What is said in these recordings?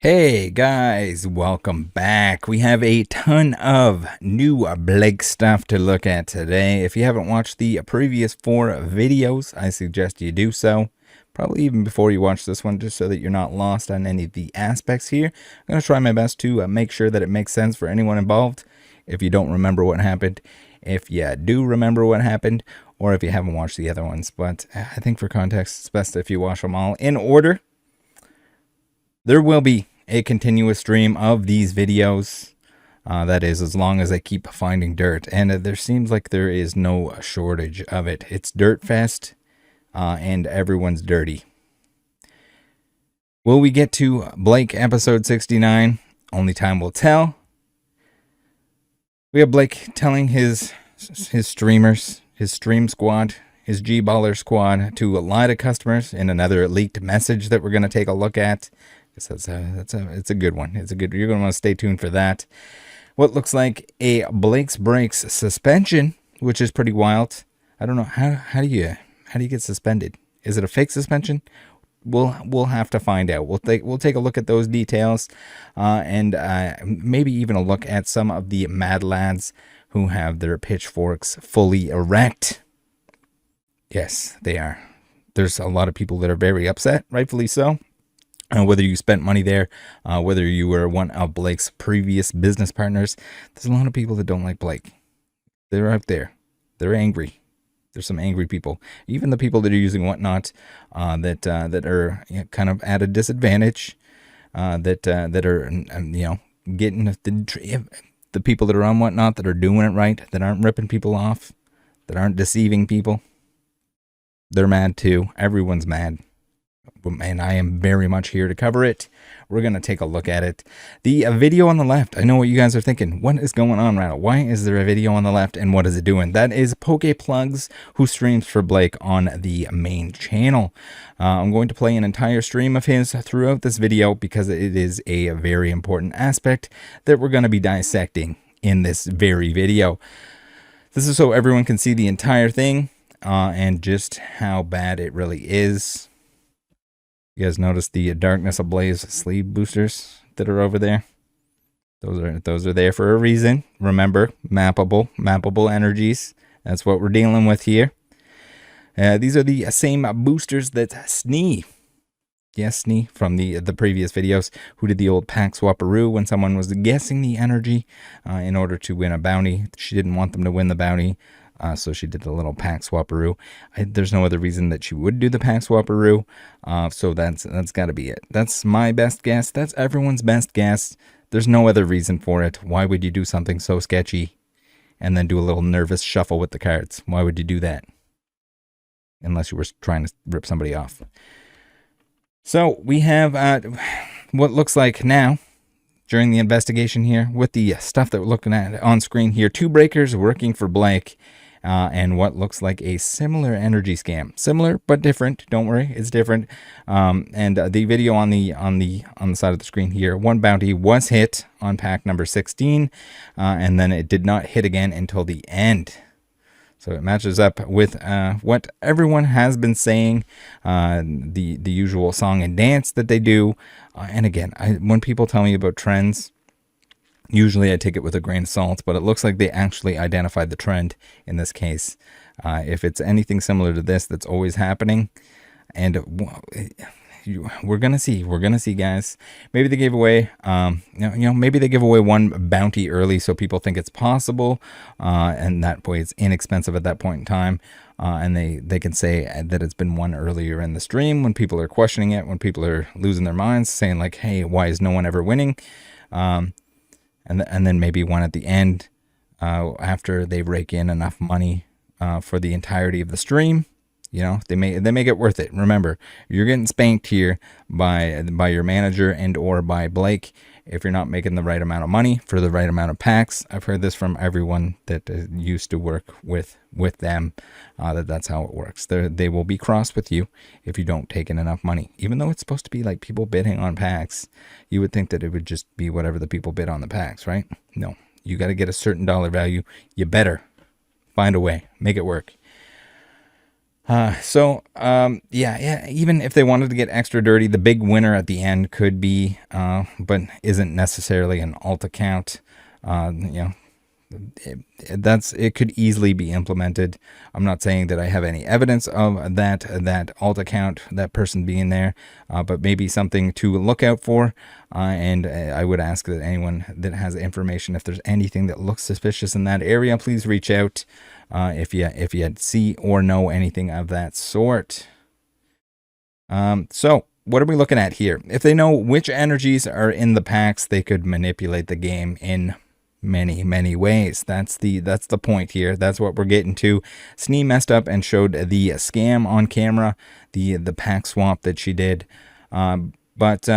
Hey guys, welcome back. We have a ton of new Blake stuff to look at today. If you haven't watched the previous 4 videos, I suggest you do so. Probably even before you watch this one, just so that you're not lost on any of the aspects here. I'm going to try my best to make sure that it makes sense for anyone involved. If you don't remember what happened, if you do remember what happened, or if you haven't watched the other ones. But I think for context, it's best if you watch them all in order. There will be a continuous stream of these videos. That is, as long as I keep finding dirt. And there seems like there is no shortage of it. It's Dirt Fest, and everyone's dirty. Will we get to Blake episode 69? Only time will tell. We have Blake telling his streamers, his stream squad, his G-Baller squad to lie to customers in another leaked message that we're going to take a look at. It's a good one. You're going to want to stay tuned for that. What looks like a Blake's Breaks suspension, which is pretty wild. I don't know how do you get suspended? Is it a fake suspension? We'll have to find out. We'll take a look at those details, and maybe even a look at some of the mad lads who have their pitchforks fully erect. Yes, they are. There's a lot of people that are very upset, rightfully so. Whether you spent money there, whether you were one of Blake's previous business partners, there's a lot of people that don't like Blake. They're out there. They're angry. There's some angry people. Even the people that are using Whatnot, that are kind of at a disadvantage, that are getting the people that are on Whatnot that are doing it right, that aren't ripping people off, that aren't deceiving people. They're mad too. Everyone's mad. And I am very much here to cover it. We're going to take a look at it. The video on the left, I know what you guys are thinking. What is going on, Rattle? Why is there a video on the left and what is it doing? That is PokePlugs, who streams for Blake on the main channel. I'm going to play an entire stream of his throughout this video because it is a very important aspect that we're going to be dissecting in this very video. This is so everyone can see the entire thing and just how bad it really is. You guys notice the Darkness Ablaze sleeve boosters that are over there? Those are there for a reason. Remember, mappable energies. That's what we're dealing with here. These are the same boosters that Snee, yes, Snee from the previous videos, who did the old pack swapperoo when someone was guessing the energy in order to win a bounty. She didn't want them to win the bounty. So she did the little pack swapperoo. There's no other reason that she would do the pack swapperoo. So that's got to be it. That's my best guess. That's everyone's best guess. There's no other reason for it. Why would you do something so sketchy and then do a little nervous shuffle with the cards? Why would you do that? Unless you were trying to rip somebody off. So we have what looks like now, during the investigation here, with the stuff that we're looking at on screen here, 2 breakers working for Blake. And what looks like a similar energy scam. Similar but different. Don't worry, it's different. And the video on the side of the screen here, 1 bounty was hit on pack number 16, and then it did not hit again until the end. So it matches up with what everyone has been saying, the usual song and dance that they do. And again, when people tell me about trends, usually I take it with a grain of salt, but it looks like they actually identified the trend in this case. If it's anything similar to this, that's always happening. And we're going to see, guys. Maybe they gave away, maybe they give away 1 bounty early so people think it's possible. And that way it's inexpensive at that point in time. And they can say that it's been won earlier in the stream when people are questioning it, when people are losing their minds, saying like, hey, why is no one ever winning? And then maybe 1 at the end after they rake in enough money for the entirety of the stream. They make it worth it. Remember, you're getting spanked here by your manager and or by Blake if you're not making the right amount of money for the right amount of packs. I've heard this from everyone that used to work with them, that's how it works. They will be cross with you if you don't take in enough money. Even though it's supposed to be like people bidding on packs, you would think that it would just be whatever the people bid on the packs, right? No, you got to get a certain dollar value. You better find a way, make it work. Yeah, even if they wanted to get extra dirty, the big winner at the end could be, but isn't necessarily an alt account. It could easily be implemented. I'm not saying that I have any evidence of that alt account, that person being there, but maybe something to look out for. And I would ask that anyone that has information, if there's anything that looks suspicious in that area, please reach out if you see or know anything of that sort. So what are we looking at here? If they know which energies are in the packs, they could manipulate the game in many ways. That's the point here. That's what we're getting to. Snee messed up and showed the scam on camera, the pack swap that she did. But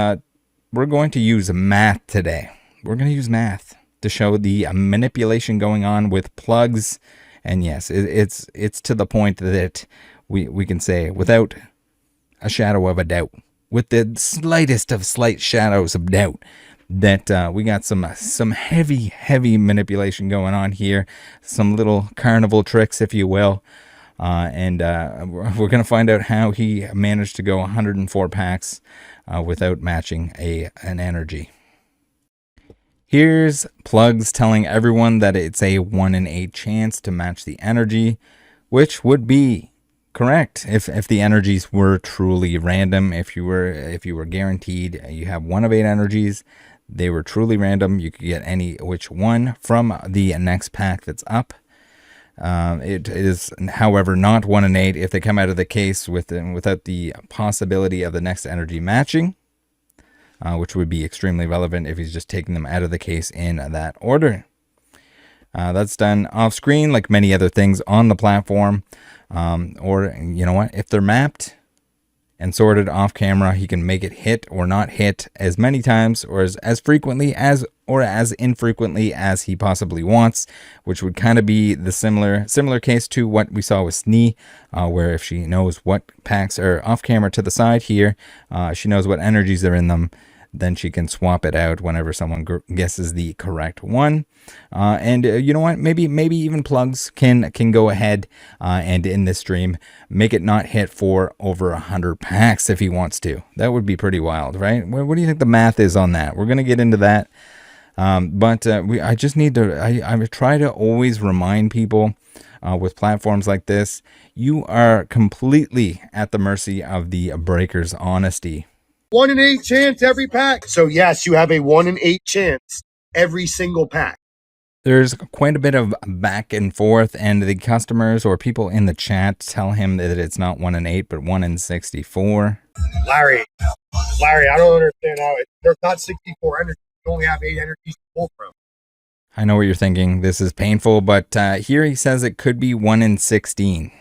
we're going to use math today. We're going to use math to show the manipulation going on with plugs. And yes, it's to the point that we can say without a shadow of a doubt, with the slightest of slight shadows of doubt, that we got some heavy manipulation going on here, some little carnival tricks, if you will, and we're going to find out how he managed to go 104 packs without matching an energy. Here's Plugs telling everyone that it's a 1 in 8 chance to match the energy, which would be correct if the energies were truly random. If you were guaranteed you have 1 of 8 energies, they were truly random. You could get any which one from the next pack that's up. It is, however, not 1 in 8 if they come out of the case without the possibility of the next energy matching, which would be extremely relevant if he's just taking them out of the case in that order. That's done off screen like many other things on the platform. Or you know what, if they're mapped and sorted off camera, he can make it hit or not hit as many times or as frequently as infrequently as he possibly wants, which would kind of be the similar case to what we saw with Snee, where if she knows what packs are off camera to the side here, she knows what energies are in them, then she can swap it out whenever someone guesses the correct one. And you know what? Maybe even Plugs can go ahead and in this stream make it not hit for over 100 packs if he wants to. That would be pretty wild, right? What do you think the math is on that? We're gonna get into that. I just need to. I try to always remind people with platforms like this, you are completely at the mercy of the breaker's honesty. 1 in 8 chance every pack. So yes, you have a 1 in 8 chance every single pack. There's quite a bit of back and forth, and the customers or people in the chat tell him that it's not 1 in 8, but 1 in 64. Larry, I don't understand how there's not 64 energies. You only have 8 energies to pull from. I know what you're thinking. This is painful, but here he says it could be 1 in 16.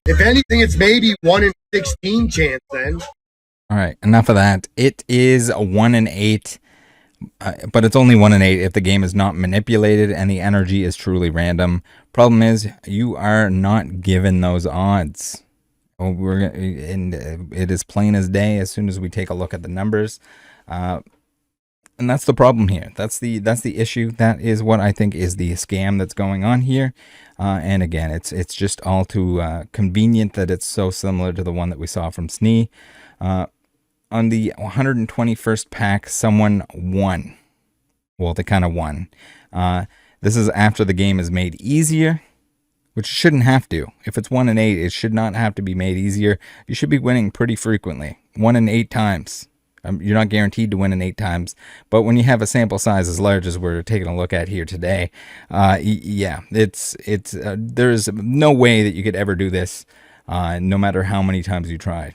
If anything, it's maybe 1 in 16 chance then. All right, enough of that. It is a 1 in 8, but it's only 1 in 8 if the game is not manipulated and the energy is truly random. Problem is, you are not given those odds. And it is plain as day as soon as we take a look at the numbers. And that's the problem here. That's the issue. That is what I think is the scam that's going on here. And again, it's just all too convenient that it's so similar to the one that we saw from Snee. On the 121st pack, someone won. Well, they kind of won. This is after the game is made easier, which shouldn't have to. If it's 1 in 8, it should not have to be made easier. You should be winning pretty frequently. 1 in 8 times. You're not guaranteed to win in 8 times. But when you have a sample size as large as we're taking a look at here today, yeah, there's no way that you could ever do this, no matter how many times you tried.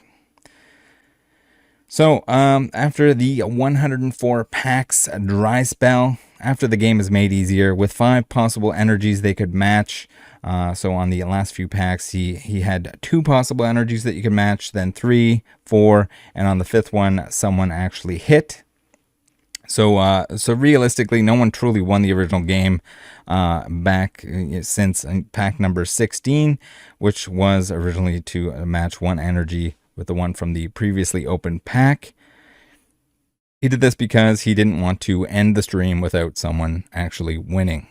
So, after the 104 packs dry spell, after the game is made easier, with 5 possible energies they could match. So on the last few packs, he had 2 possible energies that you could match, then 3, 4, and on the 5th one, someone actually hit. So realistically, no one truly won the original game back since pack number 16, which was originally to match 1 energy with the one from the previously opened pack. He did this because he didn't want to end the stream without someone actually winning.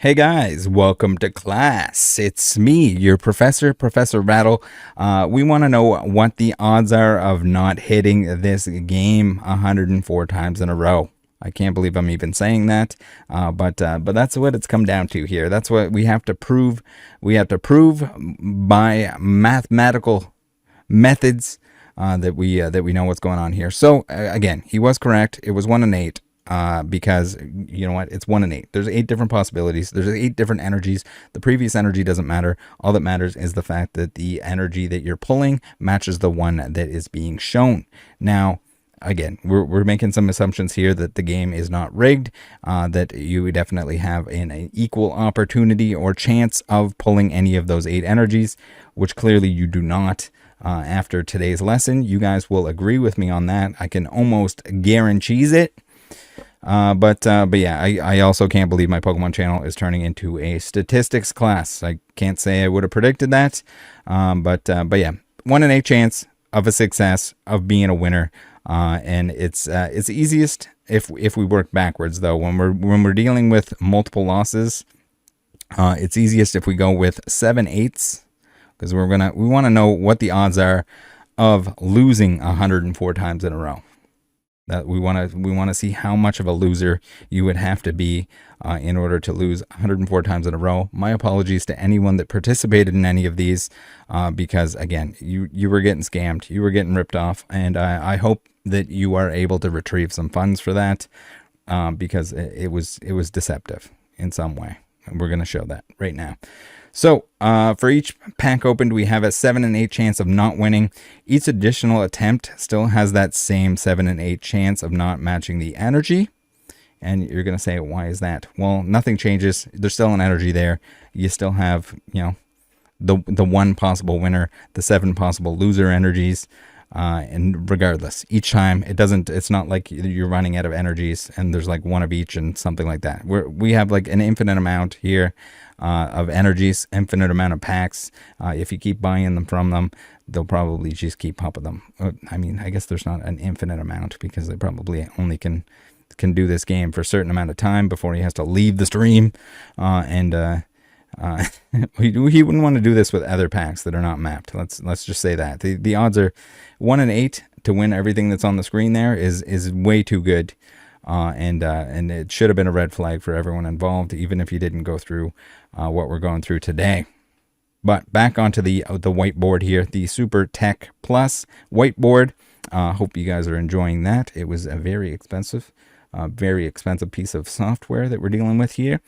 Hey guys, welcome to class. It's me, your professor, Professor Rattle. We want to know what the odds are of not hitting this game 104 times in a row. I can't believe I'm even saying that, but that's what it's come down to here. That's what we have to prove. We have to prove by mathematical methods that we know what's going on here. So again, he was correct. It was 1 in 8. Because you know what, it's 1 in 8. There's 8 different possibilities. There's 8 different energies. The previous energy doesn't matter. All that matters is the fact that the energy that you're pulling matches the one that is being shown. Now, again, we're making some assumptions here that the game is not rigged, that you definitely have an equal opportunity or chance of pulling any of those 8 energies, which clearly you do not. After today's lesson, you guys will agree with me on that. I can almost guarantee it. But yeah, I also can't believe my Pokemon channel is turning into a statistics class. I can't say I would have predicted that. But yeah, 1 in 8 chance of a success of being a winner. And it's easiest if we work backwards though. When we're dealing with multiple losses, it's easiest if we go with 7/8, because we want to know what the odds are of losing 104 times in a row. That we want to see how much of a loser you would have to be in order to lose 104 times in a row. My apologies to anyone that participated in any of these, because again, you were getting scammed, you were getting ripped off, and I hope that you are able to retrieve some funds for that, because it was deceptive in some way, and we're going to show that right now. So for each pack opened, we have a 7 in 8 chance of not winning. Each additional attempt still has that same 7 in 8 chance of not matching the energy. And you're going to say, why is that? Well, nothing changes. There's still an energy there. You still have, you know, the 1 possible winner, the 7 possible loser energies. And regardless, each time it's not like you're running out of energies and there's like 1 of each and something like that. We have like an infinite amount here of energies, infinite amount of packs. If you keep buying them from them, they'll probably just keep popping them. I mean, I guess there's not an infinite amount because they probably only can do this game for a certain amount of time before he has to leave the stream. He wouldn't want to do this with other packs that are not mapped. Let's just say that the odds are 1 in 8 to win everything that's on the screen. There is way too good, and it should have been a red flag for everyone involved, even if you didn't go through what we're going through today. But back onto the whiteboard here, the Super Tech Plus whiteboard. Hope you guys are enjoying that. It was a very expensive piece of software that we're dealing with here.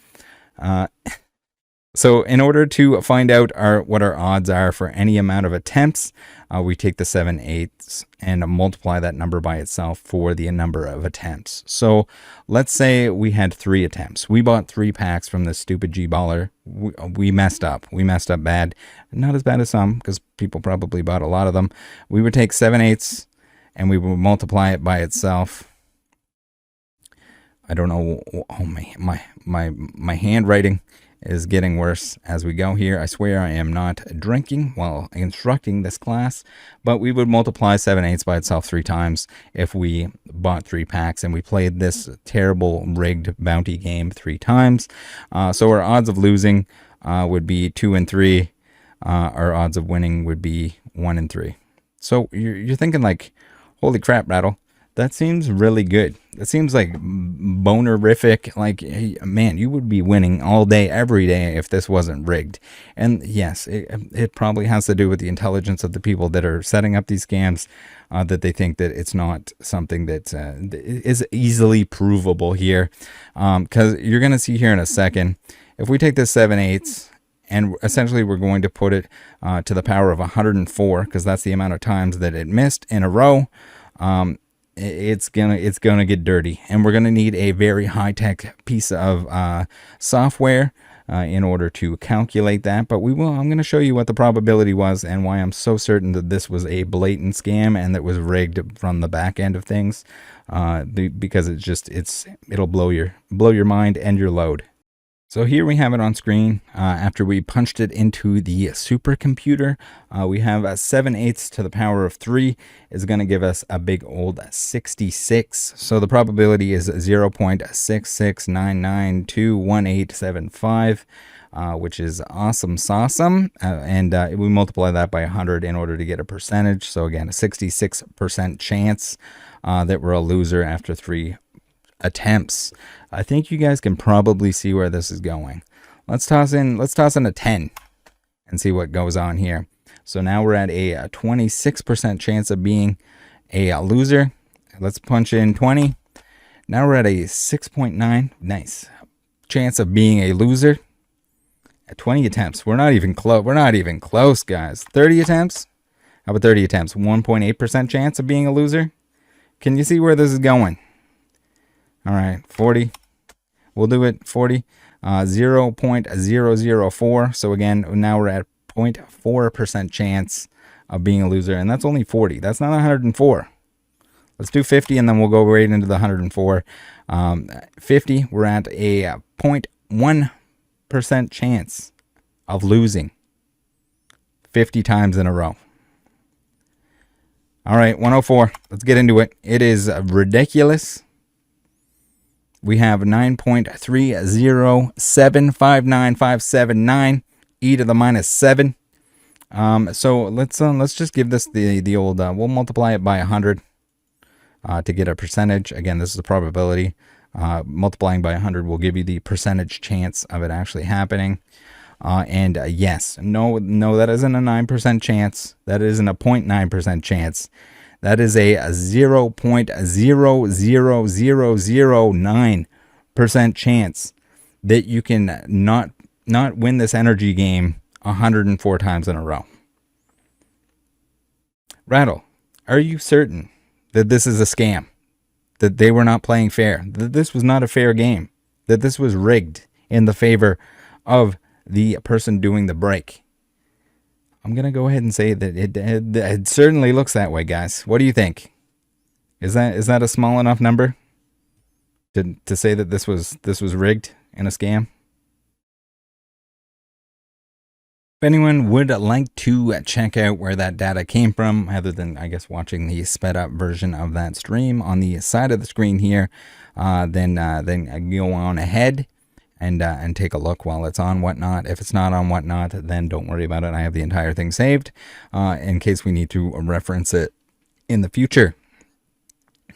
So in order to find out what our odds are for any amount of attempts, we take the 7/8 and multiply that number by itself for the number of attempts. So let's say we had 3 attempts. We bought 3 packs from this stupid G-baller. We messed up. We messed up bad. Not as bad as some, because people probably bought a lot of them. We would take 7/8 and we would multiply it by itself. I don't know. Oh, my handwriting is getting worse as we go here. I swear I am not drinking while instructing this class, but we would multiply 7/8 by itself 3 times if we bought 3 packs and we played this terrible rigged bounty game 3 times. So our odds of losing would be 2 and 3. Our odds of winning would be 1 and 3. So you're thinking like, holy crap, Rattle, that seems really good. That seems like bonerific. Like, hey, man, you would be winning all day, every day if this wasn't rigged. And yes, it probably has to do with the intelligence of the people that are setting up these scams, that they think that it's not something that is easily provable here. Because you're going to see here in a second, if we take this 7/8, and essentially we're going to put it to the power of 104, because that's the amount of times that it missed in a row. It's gonna get dirty, and we're gonna need a very high-tech piece of software in order to calculate that. But I'm gonna show you what the probability was and why I'm so certain that this was a blatant scam and that was rigged from the back end of things, because it'll blow your mind and your load. So here we have it on screen. After we punched it into the supercomputer, we have 7/8 to the power of 3 is going to give us a big old 66. So the probability is 0.6699211875, which is awesome sauceum. And we multiply that by 100 in order to get a percentage. So again, a 66% chance that we're a loser after 3 attempts. I think you guys can probably see where this is going. Let's toss in a 10 and see what goes on here. So now we're at a 26% chance of being a loser. Let's punch in 20. Now we're at a 6.9 nice chance of being a loser at 20 attempts. We're not even close. We're not even close, guys. 30 attempts. How about 30 attempts? 1.8% chance of being a loser. Can you see where this is going? All right, 40. We'll do it 40. 0.004. So again, now we're at 0.4% chance of being a loser, and that's only 40. That's not 104. Let's do 50, and then we'll go right into the 104. 50, we're at a 0.1% chance of losing 50 times in a row. All right, 104. Let's get into it. It is ridiculous. We have 9.3075959 e to the minus 7. So let's just give this the old we'll multiply it by 100 to get a percentage. Again, this is a probability. Multiplying by 100 will give you the percentage chance of it actually happening. And yes, no, that isn't a 9% chance. That isn't a 0.9% chance. That is a 0.00009% chance that you can not win this energy game 104 times in a row. Rattle, are you certain that this is a scam? That they were not playing fair? That this was not a fair game? That this was rigged in the favor of the person doing the break? I'm going to go ahead and say that it certainly looks that way, guys. What do you think? Is that a small enough number to say that this was rigged and a scam? If anyone would like to check out where that data came from, other than, I guess, watching the sped up version of that stream on the side of the screen here, then go on ahead and take a look while it's on Whatnot. If it's not on Whatnot, then don't worry about it. I have the entire thing saved in case we need to reference it in the future.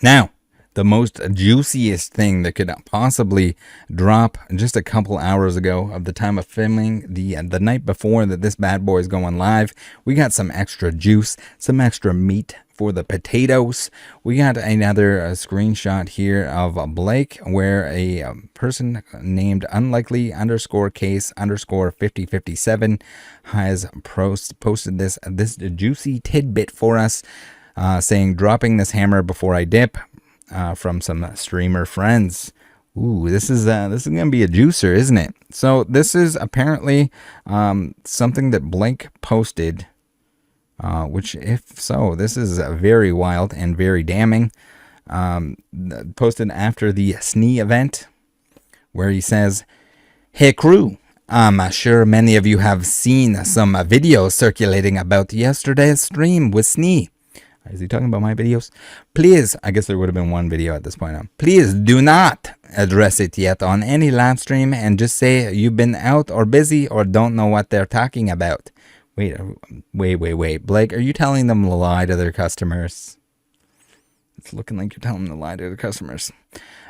Now, the most juiciest thing that could possibly drop just a couple hours ago of the time of filming, the night before that this bad boy is going live, we got some extra juice, some extra meat for the potatoes. We got another screenshot here of Blake where a person named unlikely_case_5057 has posted this juicy tidbit for us, saying dropping this hammer before I dip, from some streamer friends. Ooh, this is gonna be a juicer, isn't it? So this is apparently something that Blake posted. Which, if so, this is very wild and very damning. Posted after the SNE event, where he says, "Hey crew, I'm sure many of you have seen some videos circulating about yesterday's stream with SNE." Is he talking about my videos? Please, I guess there would have been one video at this point. Please do not address it yet on any live stream and just say you've been out or busy or don't know what they're talking about. Wait. Blake, are you telling them to lie to their customers? It's looking like you're telling them to lie to their customers.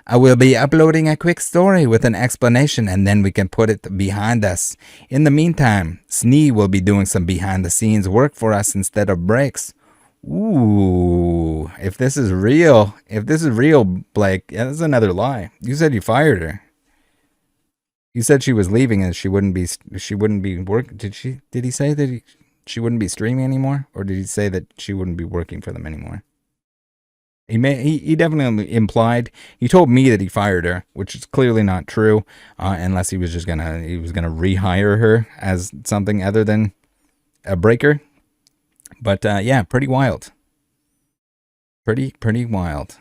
I will be uploading a quick story with an explanation, and then we can put it behind us. In the meantime, SNE will be doing some behind-the-scenes work for us instead of breaks. Ooh, if this is real, Blake, yeah, that's another lie. You said you fired her. You said she was leaving and she wouldn't be working. Did he say that she wouldn't be streaming anymore, or did he say that she wouldn't be working for them anymore? He definitely implied. He told me that he fired her, which is clearly not true, unless he was gonna rehire her as something other than a breaker. But yeah, pretty wild. Pretty wild.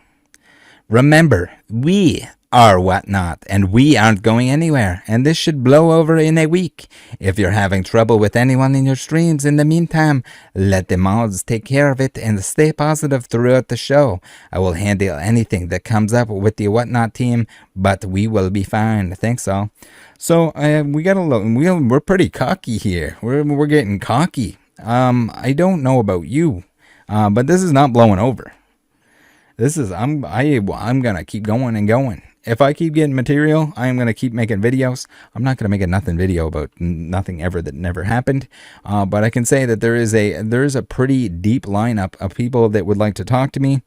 Remember, we or whatnot, and we aren't going anywhere, and this should blow over in a week. If you're having trouble with anyone in your streams in the meantime, let the mods take care of it and stay positive throughout the show. I will handle anything that comes up with the whatnot team, but we will be fine. Thanks all. So we got a look. We're pretty cocky here. We're getting cocky. I don't know about you, but this is not blowing over. This is I'm gonna keep going and going. If I keep getting material, I am going to keep making videos. I'm not going to make a nothing video about nothing ever that never happened. But I can say that there is a pretty deep lineup of people that would like to talk to me.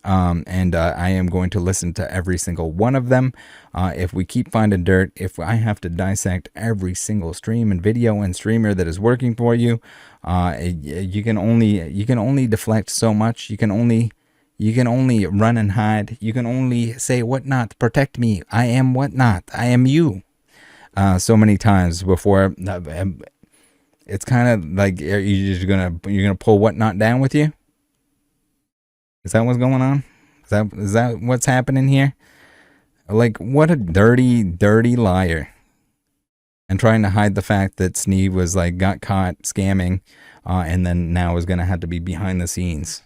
And I am going to listen to every single one of them. If we keep finding dirt, if I have to dissect every single stream and video and streamer that is working for you, you can only deflect so much. You can only run and hide. You can only say whatnot, protect me. I am whatnot. I am you. So many times before, it's kind of like you're gonna pull whatnot down with you. Is that what's going on? Is that what's happening here? Like, what a dirty liar. And trying to hide the fact that Sneed was got caught scamming, and then now is gonna have to be behind the scenes.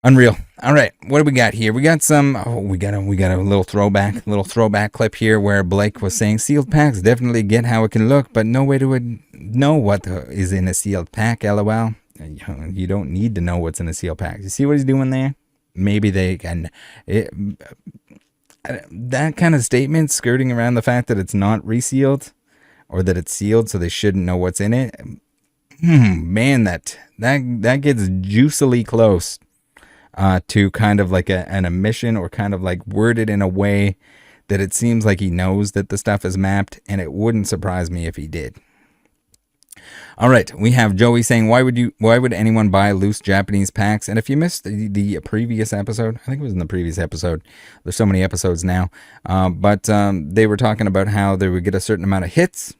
Unreal. All right, what do we got here? We got some. We got a little throwback clip here where Blake was saying sealed packs definitely get how it can look, but no way to know what is in a sealed pack. LOL. You don't need to know what's in a sealed pack. You see what he's doing there? Maybe they can. That kind of statement skirting around the fact that it's not resealed or that it's sealed, so they shouldn't know what's in it. Man, that gets juicily close. To kind of like an omission, or kind of like worded in a way that it seems like he knows that the stuff is mapped, and it wouldn't surprise me if he did. All right, we have Joey saying, why would anyone buy loose Japanese packs? And if you missed the previous episode, I think it was in the previous episode, there's so many episodes now, but they were talking about how they would get a certain amount of hits,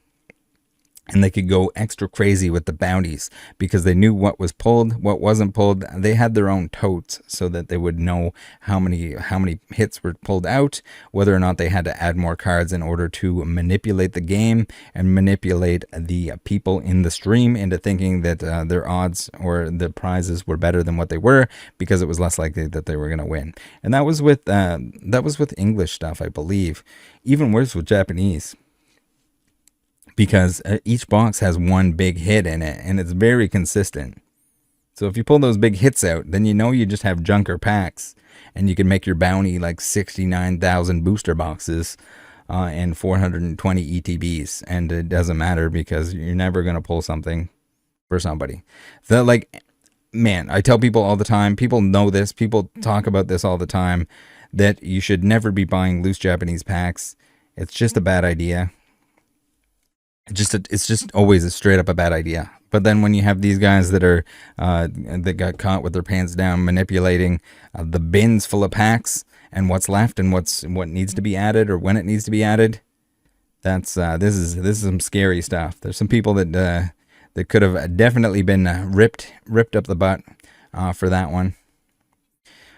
and they could go extra crazy with the bounties because they knew what was pulled, what wasn't pulled. They had their own totes so that they would know how many hits were pulled out, whether or not they had to add more cards in order to manipulate the game and manipulate the people in the stream into thinking that their odds or the prizes were better than what they were, because it was less likely that they were going to win. And that was with English stuff, I believe. Even worse with Japanese, because each box has one big hit in it, and it's very consistent. So if you pull those big hits out, then you know you just have junker packs, and you can make your bounty like 69,000 booster boxes and 420 ETBs, and it doesn't matter because you're never going to pull something for somebody. So man, I tell people all the time, people know this, people talk about this all the time, that you should never be buying loose Japanese packs. It's just a bad idea. It's just always a straight up a bad idea. But then when you have these guys that are that got caught with their pants down manipulating the bins full of packs and what's left and what needs to be added or when it needs to be added, that's this is some scary stuff. There's some people that could have definitely been ripped up the butt for that one.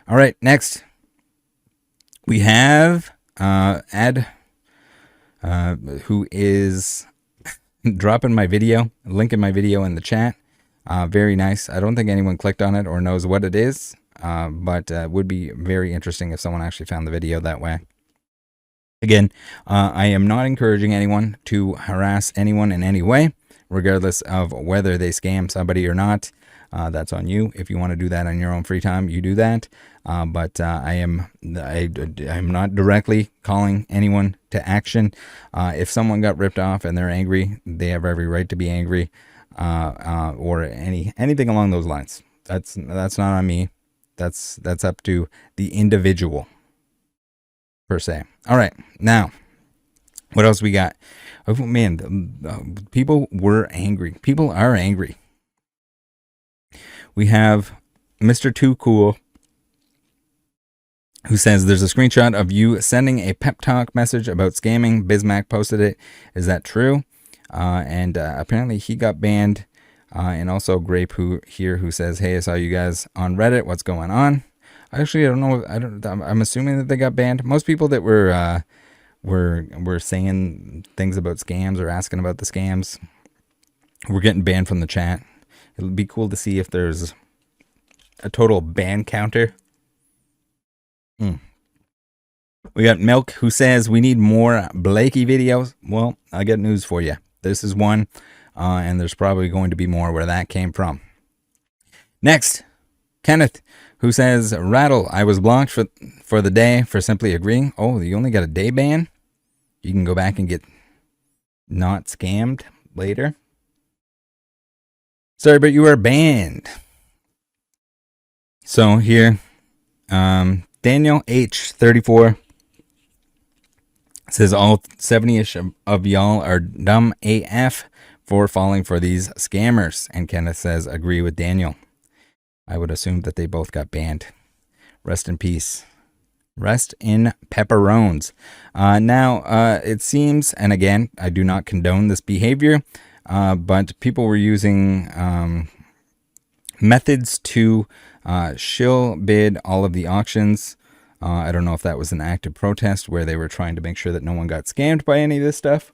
All right, next we have Ed, who is dropping my video, linking my video in the chat. Very nice. I don't think anyone clicked on it or knows what it is, but it would be very interesting if someone actually found the video that way. Again, I am not encouraging anyone to harass anyone in any way, regardless of whether they scam somebody or not. That's on you. If you want to do that on your own free time, you do that. But I am not directly calling anyone to action. If someone got ripped off and they're angry, they have every right to be angry, or anything along those lines. That's not on me. That's up to the individual per se. All right, now what else we got? Oh man, people were angry. People are angry. We have Mr. Too Cool, who says there's a screenshot of you sending a pep talk message about scamming. Bismack posted it. Is that true? And apparently he got banned. And also Grape who says, hey, I saw you guys on Reddit. What's going on? Actually, I don't know. I'm assuming that they got banned. Most people that were saying things about scams or asking about the scams were getting banned from the chat. It'll be cool to see if there's a total ban counter. We got Milk, who says we need more Blakey videos. Well, I got news for you. This is one, and there's probably going to be more where that came from. Next, Kenneth, who says, Rattle, I was blocked for the day for simply agreeing. Oh, you only got a day ban? You can go back and get not scammed later. Sorry, but you are banned. So here, Daniel H34 says all 70-ish of y'all are dumb AF for falling for these scammers. And Kenneth says, agree with Daniel. I would assume that they both got banned. Rest in peace. Rest in pepperones. Now, it seems, and again, I do not condone this behavior, but people were using methods to shill bid all of the auctions. I don't know if that was an active protest where they were trying to make sure that no one got scammed by any of this stuff.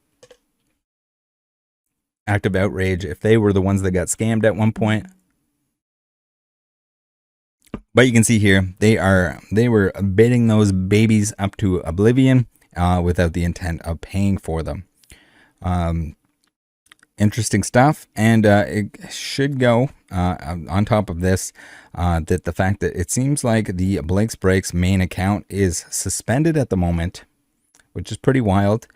Active outrage if they were the ones that got scammed at one point. But you can see here, they were bidding those babies up to oblivion without the intent of paying for them. Interesting stuff, and it should go on top of this that the fact that it seems like the Blake's Breaks main account is suspended at the moment, which is pretty wild.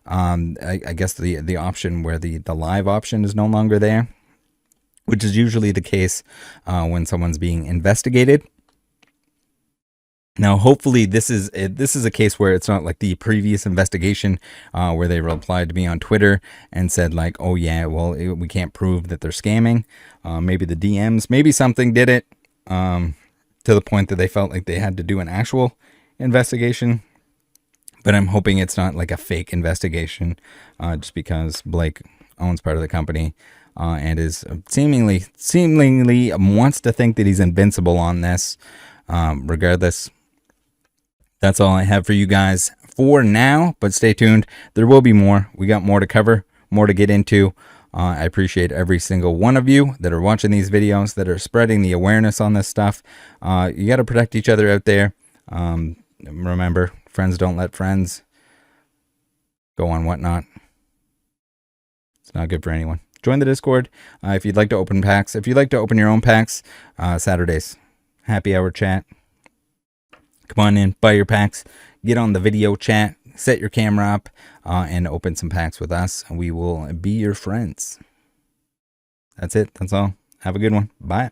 I guess the option where the live option is no longer there, which is usually the case when someone's being investigated. Now, hopefully, this is a case where it's not like the previous investigation where they replied to me on Twitter and said like, oh yeah, well, we can't prove that they're scamming. Maybe the DMs, maybe something did it to the point that they felt like they had to do an actual investigation. But I'm hoping it's not like a fake investigation just because Blake owns part of the company and is seemingly wants to think that he's invincible on this. Regardless, that's all I have for you guys for now, but stay tuned. There will be more. We got more to cover, more to get into. I appreciate every single one of you that are watching these videos, that are spreading the awareness on this stuff. You got to protect each other out there. Remember, friends don't let friends go on whatnot. It's not good for anyone. Join the Discord if you'd like to open packs. If you'd like to open your own packs, Saturdays, happy hour chat. Come on in, buy your packs, get on the video chat, set your camera up, and open some packs with us. We will be your friends. That's it. That's all. Have a good one. Bye.